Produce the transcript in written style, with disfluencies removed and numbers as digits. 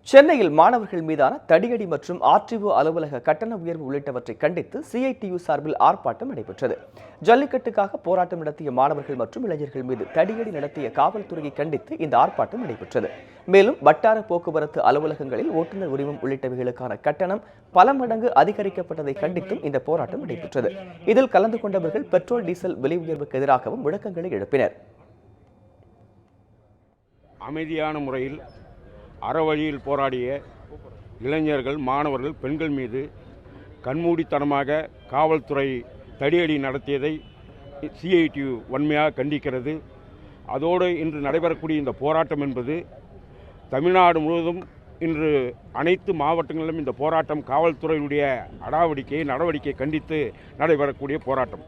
சென்னையில் மாணவர்கள் மீதான தடியடி மற்றும் ஆர்டிஓ அலுவலக கட்டண உயர்வு உள்ளிட்டவற்றை கண்டித்து சிஐடியு சார்பில் ஆர்ப்பாட்டம் நடைபெற்றது. ஜல்லிக்கட்டுக்காக போராட்டம் நடத்திய மாணவர்கள் மற்றும் இளைஞர்கள் மீது தடியடி நடத்திய காவல்துறையை கண்டித்து இந்த ஆர்ப்பாட்டம் நடைபெற்றது. மேலும் வட்டார போக்குவரத்து அலுவலகங்களில் ஓட்டுநர் உரிமம் உள்ளிட்டவைகளுக்கான கட்டணம் பல மடங்கு அதிகரிக்கப்பட்டதை கண்டித்தும் இந்த போராட்டம் நடைபெற்றது. இதில் கலந்து கொண்டவர்கள் பெட்ரோல் டீசல் விலை உயர்வுக்கு எதிராகவும் முழக்கங்களை எழுப்பினர். அமைதியான முறையில் அறவழியில் போராடிய இளைஞர்கள், மாணவர்கள், பெண்கள் மீது கண்மூடித்தனமாக காவல்துறை தடியடி நடத்தியதை சிஐடியு வன்மையாக கண்டிக்கிறது. அதோடு இன்று நடைபெறக்கூடிய இந்த போராட்டம் என்பது தமிழ்நாடு முழுவதும் இன்று அனைத்து மாவட்டங்களிலும் இந்த போராட்டம் காவல்துறையினுடைய நடவடிக்கையை கண்டித்து நடைபெறக்கூடிய போராட்டம்.